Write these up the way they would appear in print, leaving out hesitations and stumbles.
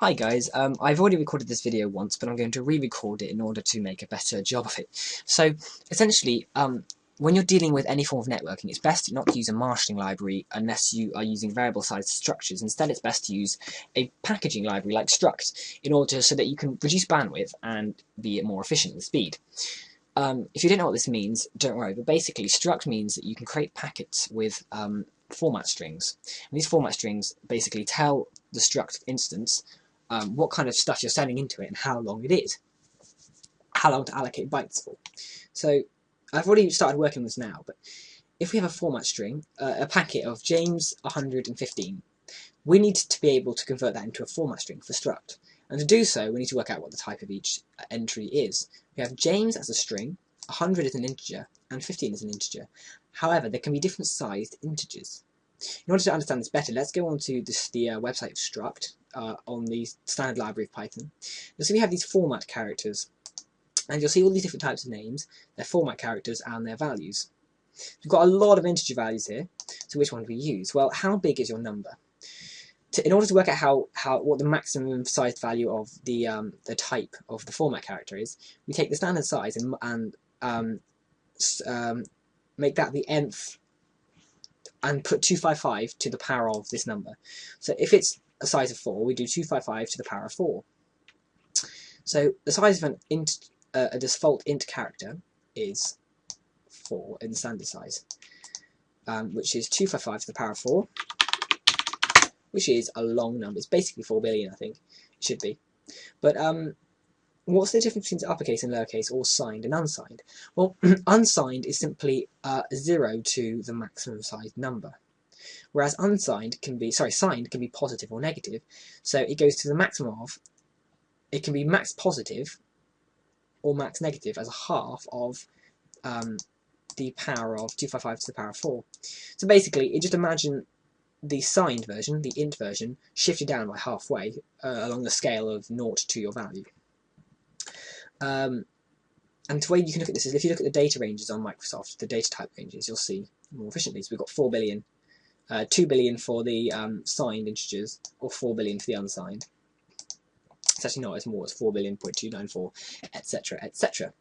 Hi guys, I've already recorded this video once, but I'm going to re-record it in order to make a better job of it. So, essentially, when you're dealing with any form of networking, it's best not to use a marshalling library unless you are using variable-sized structures. Instead, it's best to use a packaging library like struct so that you can reduce bandwidth and be more efficient with speed. If you don't know what this means, don't worry, but basically struct means that you can create packets with format strings. And these format strings basically tell the struct instance what kind of stuff you're sending into it and how long it is, how long to allocate bytes for. So I've already started working on this now, but if we have a format string, a packet of James 115, we need to be able to convert that into a format string for struct. And to do so, we need to work out what the type of each entry is. We have James as a string, 100 is an integer, and 15 is an integer. However, there can be different sized integers. In order to understand this better, let's go on to the website of struct on the standard library of Python. You'll see we have these format characters, and you'll see all these different types of names, their format characters and their values. We've got a lot of integer values here, so which one do we use? Well, how big is your number? In order to work out what the maximum sized value of the type of the format character is, we take the standard size and make that the nth, and put 255 to the power of this number. So if it's a size of 4, we do 255 to the power of 4. So the size of a default int character is 4 in standard size, which is 255 to the power of 4, which is a long number. It's basically 4 billion, I think. It should be. But what's the difference between uppercase and lowercase, or signed and unsigned? Well, unsigned is simply 0 to the maximum sized number, whereas signed can be positive or negative. So it goes to the maximum of, it can be max positive or max negative as a half of the power of 255 to the power of 4. So basically, just imagine the signed version, the int version, shifted down by halfway along the scale of 0 to your value. And the way you can look at this is if you look at the data ranges on Microsoft, the data type ranges, you'll see more efficiently. So we've got 4 billion, 2 billion for the signed integers, or 4 billion for the unsigned. It's actually not, it's more, it's 4 billion, 0.294, etc., etc.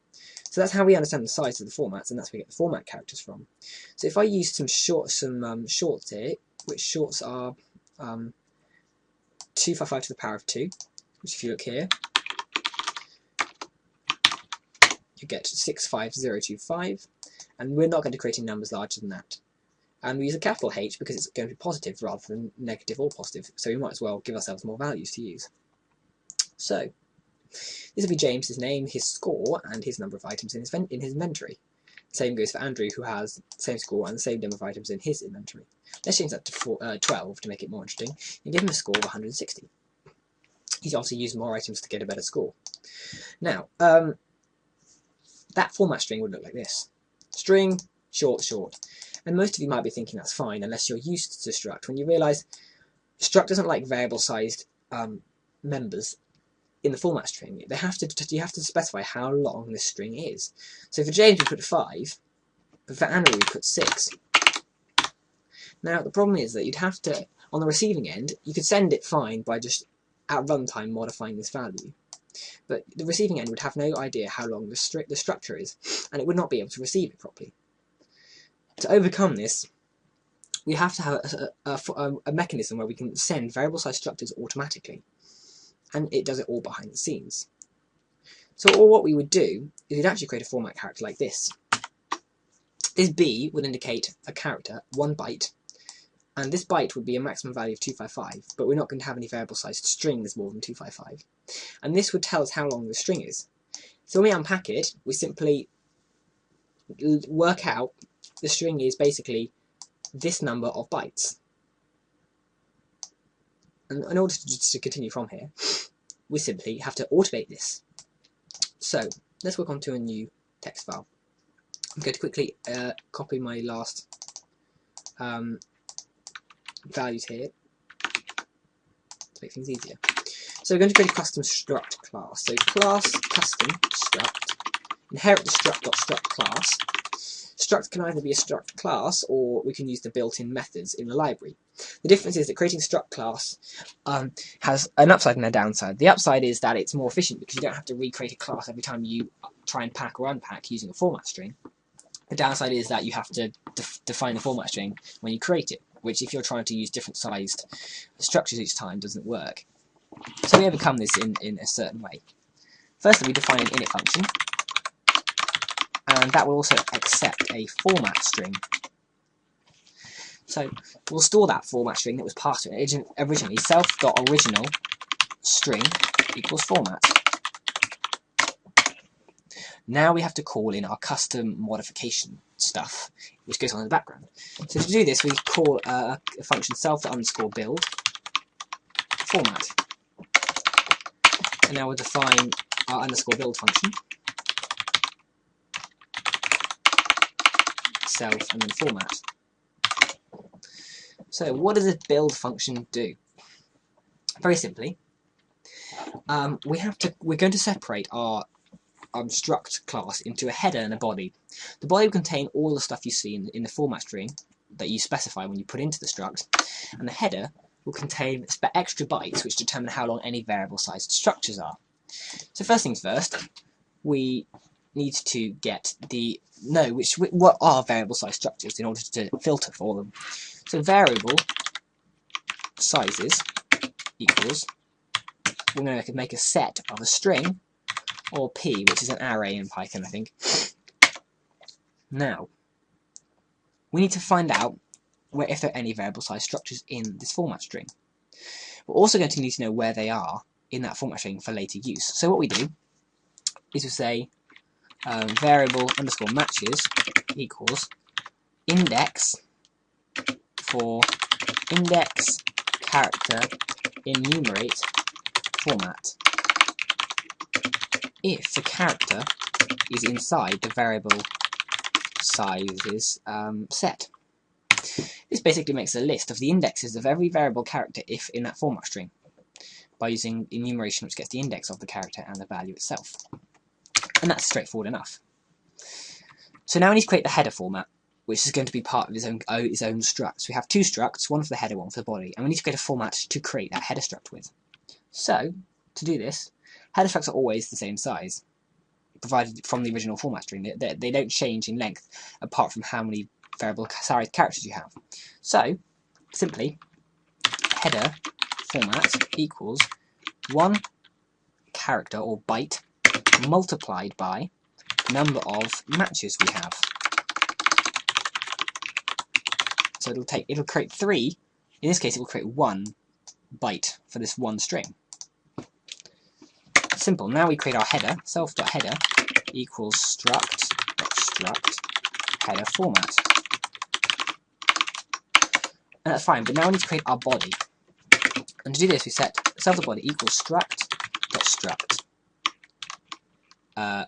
So that's how we understand the size of the formats, and that's where we get the format characters from. So if I use some shorts here, which shorts are 255 to the power of 2, which if you look here, you get 65025, and we're not going to create any numbers larger than that. And we use a capital H because it's going to be positive rather than negative or positive, so we might as well give ourselves more values to use. So this will be James, his name, his score, and his number of items in his inventory. Same goes for Andrew, who has the same score and the same number of items in his inventory. Let's change that to 12 to make it more interesting, and give him a score of 160. He's obviously used more items to get a better score. Now, that format string would look like this. String, short, short. And most of you might be thinking that's fine unless you're used to struct. When you realise struct doesn't like variable-sized members in the format string, you have to specify how long this string is. So for James we put 5, but for Andrew we put 6. Now the problem is that you'd have to, on the receiving end, you could send it fine by just at runtime modifying this value. But the receiving end would have no idea how long the structure is, and it would not be able to receive it properly. To overcome this, we have to have a mechanism where we can send variable-sized structures automatically, and it does it all behind the scenes. So what we would do is we'd actually create a format character like this. This B would indicate a character, 1 byte, and this byte would be a maximum value of 255, but we're not going to have any variable-sized strings more than 255. And this would tell us how long the string is. So when we unpack it, we simply work out the string is basically this number of bytes. And in order to continue from here, we simply have to automate this. So let's work on to a new text file. I'm going to quickly copy my last values here to make things easier. So we're going to create a custom struct class. So class custom struct, inherit the struct.struct class. Struct can either be a struct class, or we can use the built-in methods in the library. The difference is that creating a struct class has an upside and a downside. The upside is that it's more efficient because you don't have to recreate a class every time you try and pack or unpack using a format string. The downside is that you have to define the format string when you create it, which if you're trying to use different sized structures each time doesn't work. So we overcome this in a certain way. Firstly, we define an init function, and that will also accept a format string. So we'll store that format string that was passed to it originally, self.original string equals format. Now we have to call in our custom modification stuff, which goes on in the background. So to do this, we call a function self_build format. And now we'll define our _build function, self and then format. So what does a build function do? Very simply, we're going to separate our struct class into a header and a body. The body will contain all the stuff you see in the format string that you specify when you put into the struct, and the header will contain extra bytes which determine how long any variable sized structures are. So first things first, we need to know what are variable sized structures in order to filter for them. So variable sizes equals, we're going to make a set of a string, or p, which is an array in Python, I think. Now, we need to find out if there are any variable size structures in this format string. We're also going to need to know where they are in that format string for later use. So what we do is we say variable_matches equals index for index character enumerate format if the character is inside the variable sizes set. This basically makes a list of the indexes of every variable character if in that format string by using enumeration, which gets the index of the character and the value itself. And that's straightforward enough. So now we need to create the header format, which is going to be part of its own struct. So we have two structs, one for the header, one for the body, and we need to create a format to create that header struct with. So, to do this, header structs are always the same size, provided from the original format string. They don't change in length, apart from how many variable size characters you have. So, simply, header format equals 1 character or byte multiplied by the number of matches we have. So it'll create 3. In this case, it will create 1 byte for this one string. Simple. Now we create our header. Self.header equals struct header format. And that's fine. But now we need to create our body. And to do this, we set self.body equals struct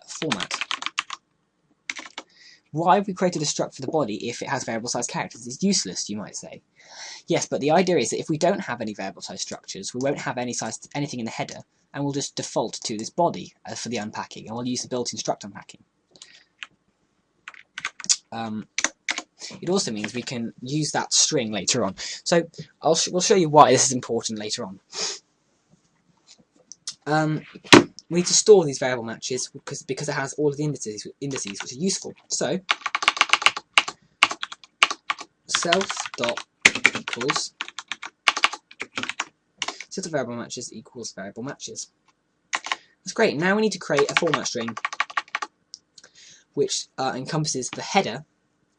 format. Why have we created a struct for the body if it has variable size characters? It's useless, you might say. Yes, but the idea is that if we don't have any variable size structures, we won't have anything in the header, and we'll just default to this body for the unpacking, and we'll use the built-in struct unpacking. It also means we can use that string later on. So we'll show you why this is important later on. We need to store these variable matches because it has all of the indices which are useful. So self.equals set of variable matches equals variable matches. That's great. Now we need to create a format string which encompasses the header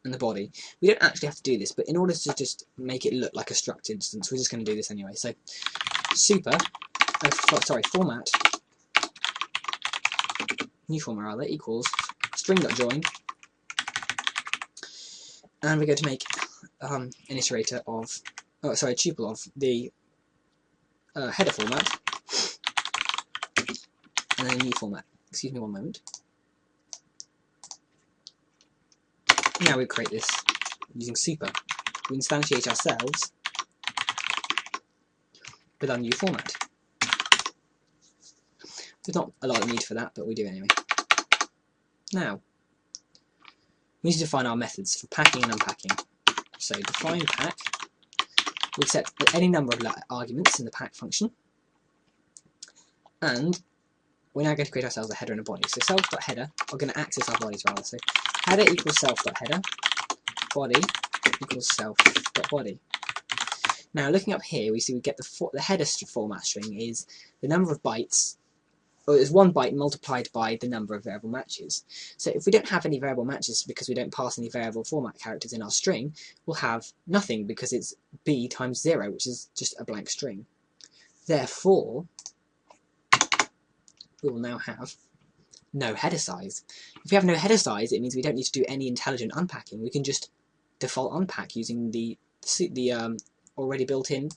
and the body. We don't actually have to do this, but in order to just make it look like a struct instance, we're just going to do this anyway. So format new format rather equals string.join, and we're going to make an iterator of a tuple of the header format and then a new format. Excuse me one moment. Now we create this using super. We instantiate ourselves with our new format. There's not a lot of need for that, but we do anyway. Now, we need to define our methods for packing and unpacking. So define pack, we accept any number of arguments in the pack function, and we're now going to create ourselves a header and a body. So self.header, we're going to access our bodies rather. So header equals self.header, body equals self.body. Now looking up here, we see we get the header format string is the number of bytes, or it's 1 byte multiplied by the number of variable matches. So if we don't have any variable matches because we don't pass any variable format characters in our string, we'll have nothing because it's b times 0, which is just a blank string. Therefore, we will now have no header size. If we have no header size, it means we don't need to do any intelligent unpacking. We can just default unpack using the already built-in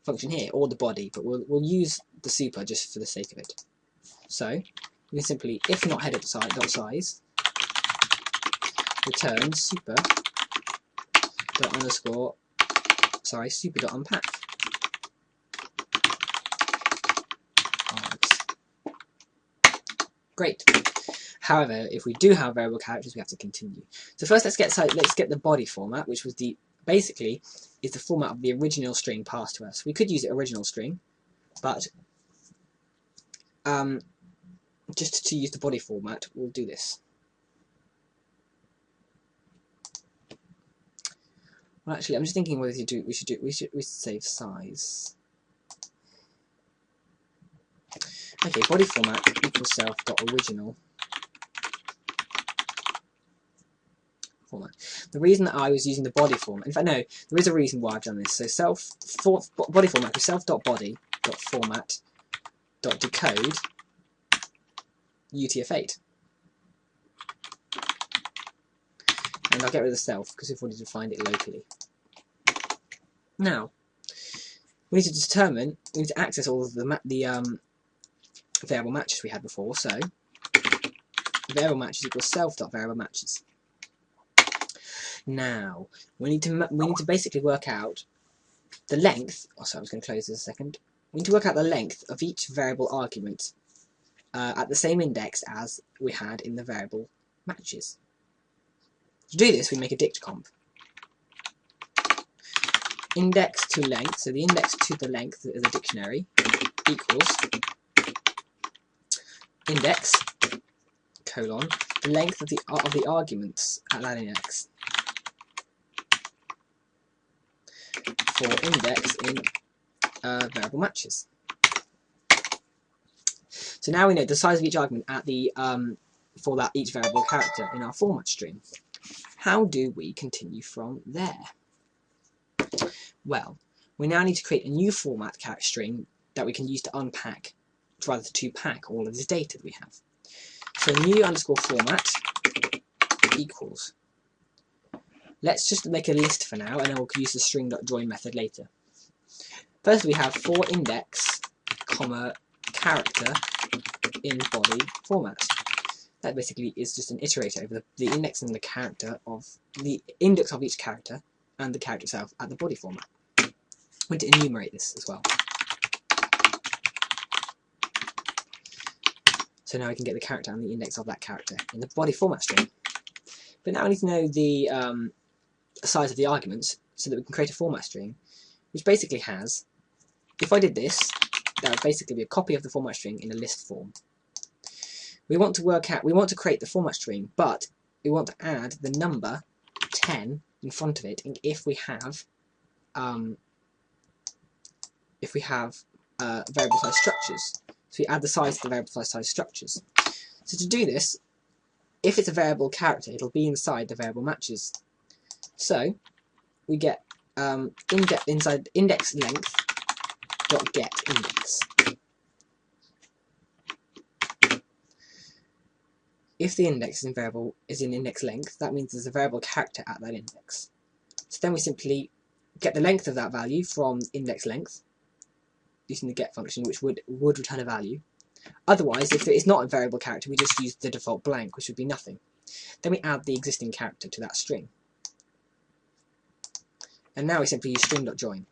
function here, or the body, but we'll use the super just for the sake of it. So we can simply, if not header dot size, return super dot unpack. Great. However, if we do have variable characters, we have to continue. So first, let's get the body format, which was basically is the format of the original string passed to us. We could use the original string, but just to use the body format, we'll do this. Well, actually, I'm just thinking whether we should save size. Okay, body format equals self.original format. The reason that I was using the body format, in fact, no, there is a reason why I've done this. So body format is self.body.format.decode UTF-8. And I'll get rid of the self because we've already defined it locally. Now, we need to access all of the variable matches we had before. So variable matches equals self.variable matches. Now we need to basically work out the length. Oh, sorry, I was going to close this a second. We need to work out the length of each variable argument at the same index as we had in the variable matches. To do this, we make a dict comp. Index to length, so the index to the length is a dictionary, equals index colon the length of the arguments at that index for index in variable matches. So now we know the size of each argument at the for each variable character in our format string. How do we continue from there? Well, we now need to create a new format character string that we can use to unpack, rather to pack all of this data that we have. So new underscore format equals. Let's just make a list for now, and then we'll use the string.join method later. First, we have for index, comma character in body format. That basically is just an iterator over the index and the character of the index of each character and the character itself at the body format. We need to enumerate this as well. So now we can get the character and the index of that character in the body format string. But now we need to know the size of the arguments so that we can create a format string, which basically has, if I did this, that would basically be a copy of the format string in a list form. We want to create the format string, but we want to add the number 10 in front of it, and if we have variable size structures. So we add the size to the variable size structures. So to do this, if it's a variable character, it'll be inside the variable matches. So we get inside index length dot get index. If the index is in index length, that means there's a variable character at that index. So then we simply get the length of that value from index length using the get function, which would return a value. Otherwise, if it is not a variable character, we just use the default blank, which would be nothing. Then we add the existing character to that string. And now we simply use string.join.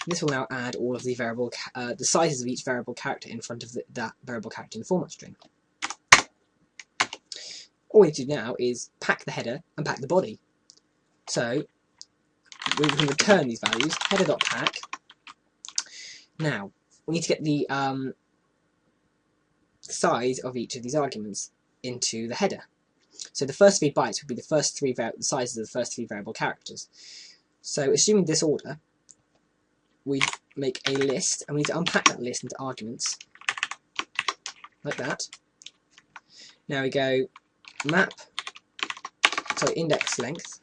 This will now add all of the the sizes of each variable character in front of that variable character in the format string. all we need to do now is pack the header and pack the body. So we can return these values, header.pack. Now, we need to get the size of each of these arguments into the header. So the first 3 bytes would be the sizes of the first 3 variable characters. So assuming this order, we make a list, and we need to unpack that list into arguments, like that. Now we go map, index length,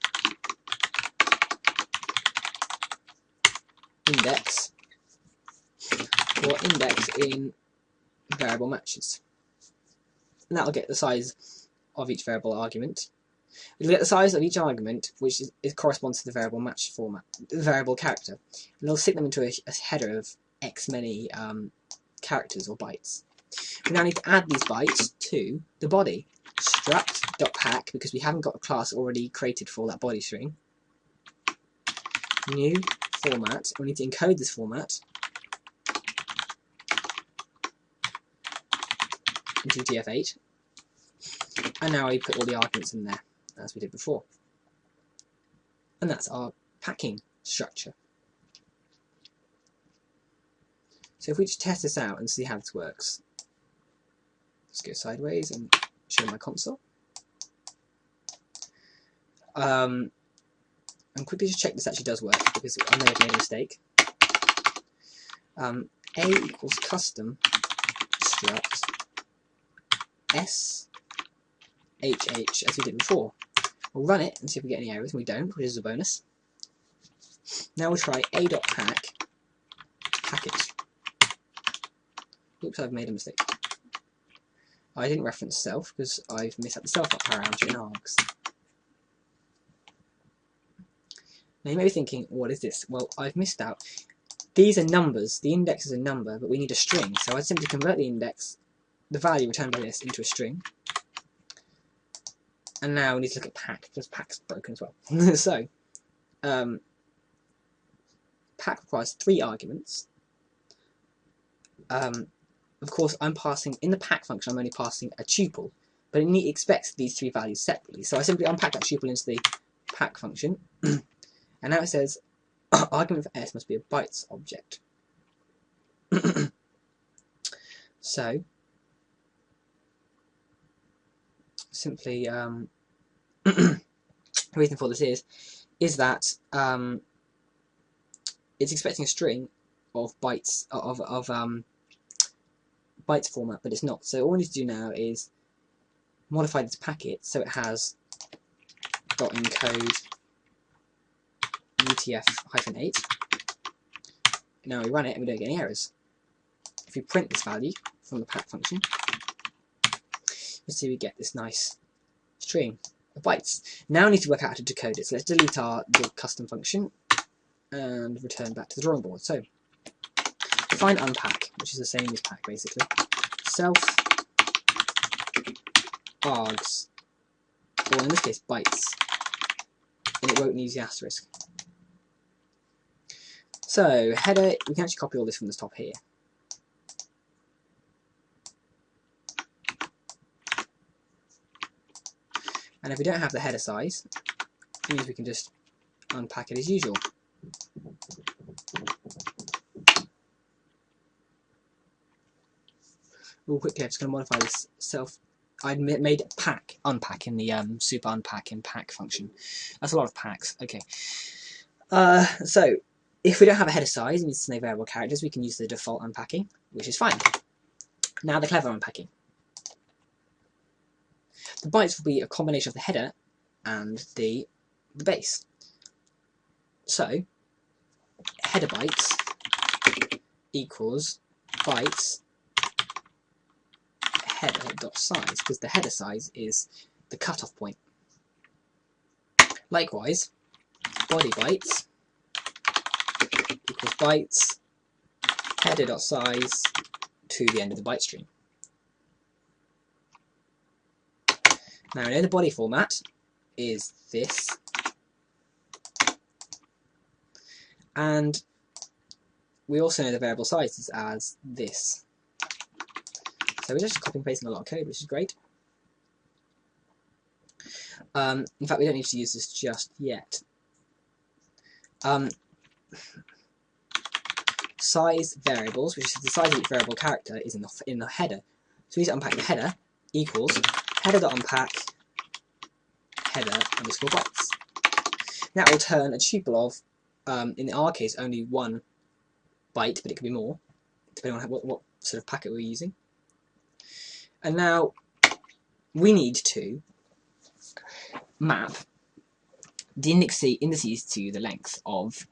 index, or index in variable matches. And that'll get the size of each variable argument. We'll get the size of each argument, which corresponds to the variable match format, the variable character. And it'll stick them into a header of X many characters or bytes. We now need to add these bytes to the body. Struct.pack, because we haven't got a class already created for that body string. New format. We need to encode this format into UTF-8. And now we put all the arguments in there, as we did before. And that's our packing structure. So if we just test this out and see how this works, let's go sideways and show my console. And quickly just check this actually does work, because I may have made a mistake. A equals custom struct s HH as we did before. We'll run it and see if we get any errors, and we don't, which is a bonus. Now we'll try a.pack package. Oops, I've made a mistake. I didn't reference self because I've missed out the self parameter in args. Now you may be thinking, what is this? Well, I've missed out. These are numbers. The index is a number, but we need a string. So I'd simply convert the index, the value returned by this, into a string. And now we need to look at pack, because pack's broken as well. So, pack requires 3 arguments. Of course, I'm passing, in the pack function, I'm only passing a tuple, but it expects these 3 values separately. So I simply unpack that tuple into the pack function, and now it says, argument for s must be a bytes object. So, simply, the reason for this is that it's expecting a string of bytes bytes format, but it's not. So all we need to do now is modify this packet so it has .encode UTF-8. Now we run it and we don't get any errors. If we print this value from the pack function, you'll see we get this nice string of bytes. Now we need to work out how to decode it. So let's delete the custom function and return back to the drawing board. So define unpack, which is the same as pack basically. Self args, or in this case bytes, and it won't use the asterisk. So header, we can actually copy all this from the top here. And if we don't have the header size, it means we can just unpack it as usual. Real quickly, I'm just going to modify this self. I made unpack in the super unpack in pack function. That's a lot of packs. Okay. So if we don't have a header size, it needs to know variable characters. We can use the default unpacking, which is fine. Now the clever unpacking. The bytes will be a combination of the header and the base. So header bytes equals bytes header.size, because the header size is the cutoff point. Likewise, body bytes equals bytes header.size to the end of the byte stream. Now I know the body format is this, and we also know the variable sizes as this. So we're just copy and pasting a lot of code, which is great. In fact, we don't need to use this just yet. Size variables, which is the size of each variable character, is in the header. So we need to unpack the header equals header.unpack header_bytes. That will turn a tuple of, in our case, only 1 byte, but it could be more, depending on what sort of packet we're using. And now we need to map the indices to the length of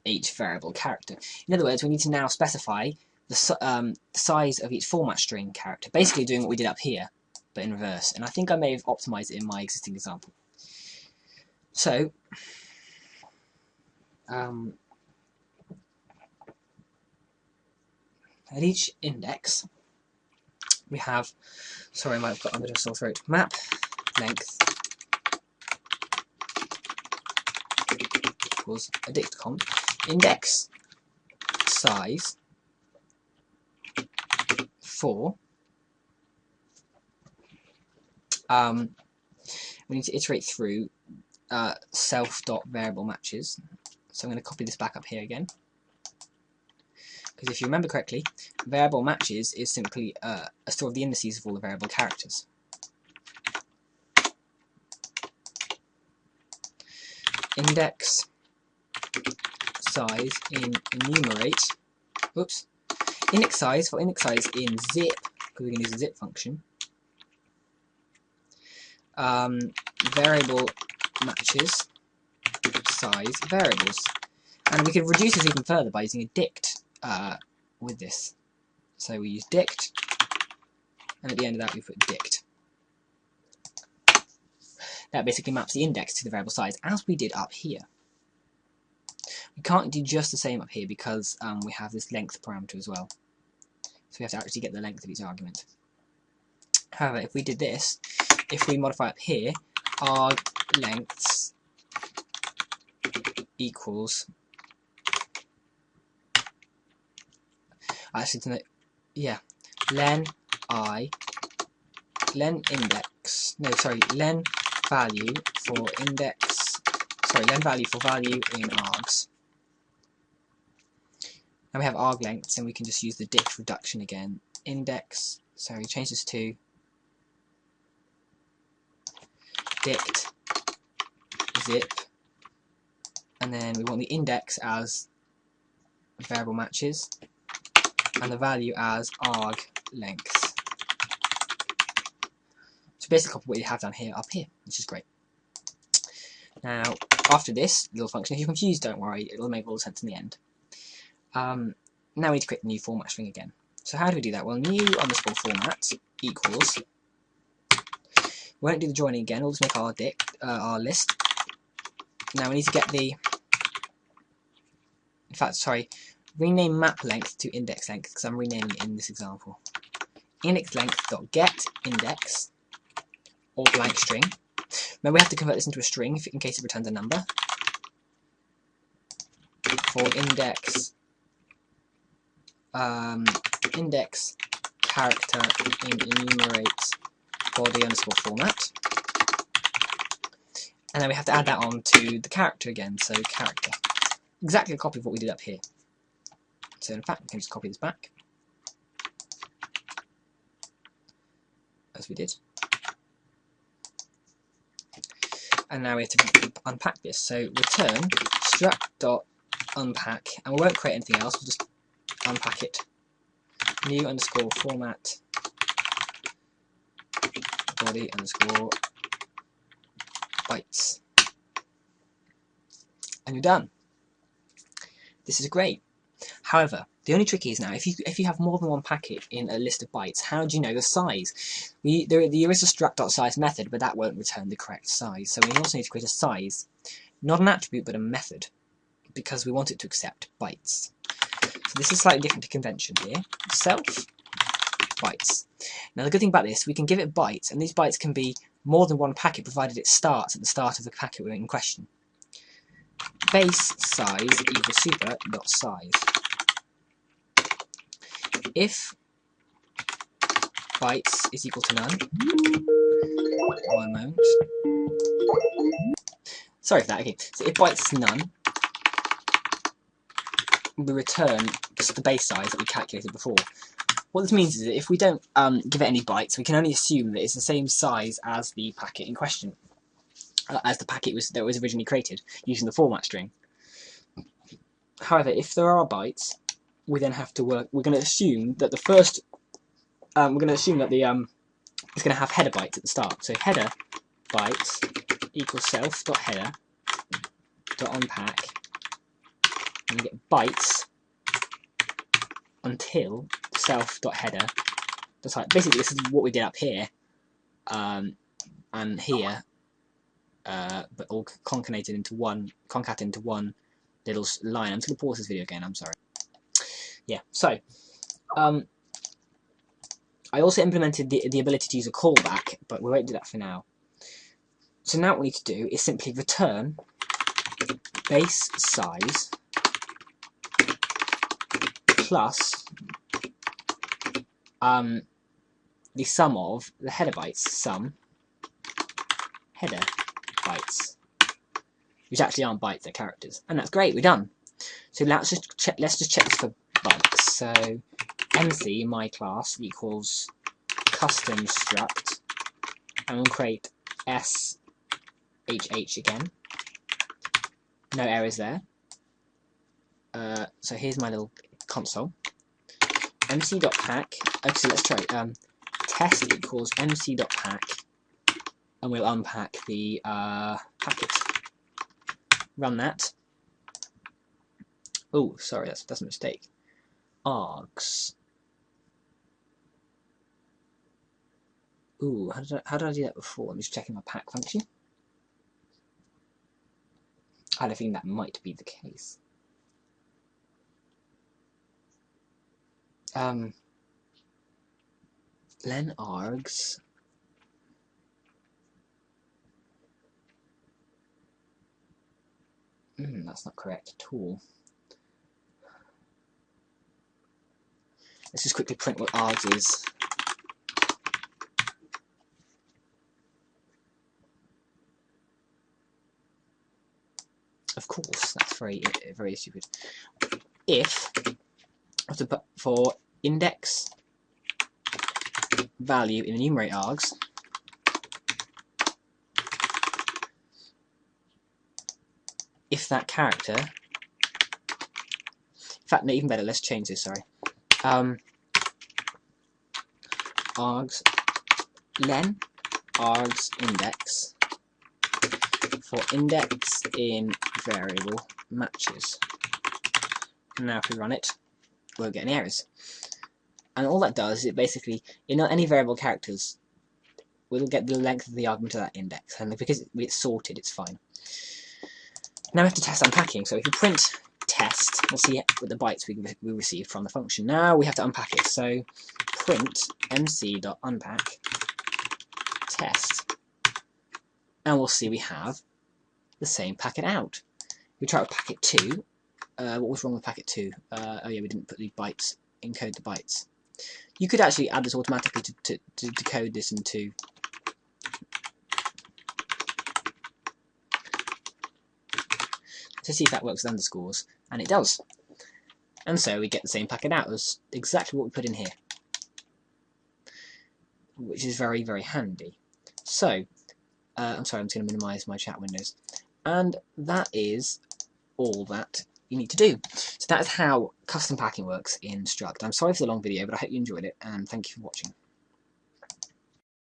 each variable character. In other words, we need to now specify the size of each format string character, basically doing what we did up here, but in reverse. And I think I may have optimized it in my existing example. So, at each index, we have, sorry, I might have got a bit of a sore throat, map length equals a dict comp index size for we need to iterate through self.variable matches. So I'm going to copy this back up here again, because if you remember correctly, variable matches is simply a store of the indices of all the variable characters. Index size in enumerate, oops, index size in zip, because we're going to use the zip function. Variable matches size variables, and we could reduce this even further by using a dict with this. So we use dict, and at the end of that we put dict. That basically maps the index to the variable size, as we did up here. We can't do just the same up here because we have this length parameter as well. So we have to actually get the length of each argument. However, if we did this, if we modify up here, arg lengths equals, actually, yeah, len index, no, sorry, len value for index, sorry, len value for value in args. Now we have arg lengths, and we can just use the dict reduction again. Index, so we change this to dict zip, and then we want the index as variable matches, and the value as arg lengths. So basically copy what you have down here up here, which is great. Now, after this little function, if you're confused, don't worry, it'll make all the sense in the end. Now we need to create the new format string again. So how do we do that? Well, new underscore format equals, we won't do the joining again, we'll just make our list. Now we need to get the, in fact, sorry, rename map length to index length, because I'm renaming it in this example. Index length dot get index, or blank string. Now we have to convert this into a string in case it returns a number. For index index character in enumerate body underscore format, and then we have to add that on to the character again, so character, exactly a copy of what we did up here. So in fact we can just copy this back as we did, and now we have to unpack this. So return struct.unpack, and we won't create anything else, we'll just unpack it. New underscore format body underscore bytes, and you're done. This is great. However, the only trick is now, if you have more than one packet in a list of bytes, how do you know the size? There is a struct.size method, but that won't return the correct size. So we also need to create a size, not an attribute, but a method, because we want it to accept bytes. So this is slightly different to convention here. Self bytes. Now the good thing about this, we can give it bytes, and these bytes can be more than one packet, provided it starts at the start of the packet in question. Base size equals super.size. If bytes is equal to none. One moment. Sorry for that. Okay, so if bytes is none, we return just the base size that we calculated before. What this means is that if we don't give it any bytes, we can only assume that it's the same size as the packet in question, as the packet that was originally created using the format string. However, if there are bytes, we then have to work. We're going to assume that the first. We're going to assume that the it's going to have header bytes at the start. So header bytes equals self.header dot unpack, and you get bytes until self.header. That's like basically this is what we did up here and here, but all concatenated into one little line. I'm just going to pause this video again. I'm sorry. Yeah. So I also implemented the ability to use a callback, but we won't do that for now. So now what we need to do is simply return base size plus the sum of the header bytes, sum header bytes, which actually aren't bytes, they're characters, and that's great. We're done. So let's just check this for bugs. So MC in my class equals custom struct, and we'll create SHH again. No errors there. So here's my little console. MC.pack. Actually, let's try it. Test equals MC.pack, and we'll unpack the packet. Run that. Oh, sorry, that's a mistake. Args. Ooh, how did I do that before? I'm just checking my pack function. I had a feeling that might be the case. Len args. That's not correct at all. Let's just quickly print what args is. Of course, that's very stupid. If I have to put for index value in enumerate args, if that character, in fact, no, even better, let's change this, sorry. Args len args index for index in variable matches. And now if we run it, we won't get any errors. And all that does is it basically, in any variable characters, we'll get the length of the argument of that index, and because it's sorted, it's fine. Now we have to test unpacking. So if you print test, we'll see what the bytes we received from the function. Now we have to unpack it. So print mc.unpack test, and we'll see we have the same packet out. We try with packet 2. What was wrong with packet 2? Oh yeah, we didn't put the bytes, encode the bytes. You could actually add this automatically to decode this into to see if that works with underscores, and it does. And so we get the same packet out as exactly what we put in here, which is very, very handy. So, I'm sorry, I'm just going to minimize my chat windows. And that is all that you need to do. So that is how custom packing works in Struct. I'm sorry for the long video, but I hope you enjoyed it, and thank you for watching.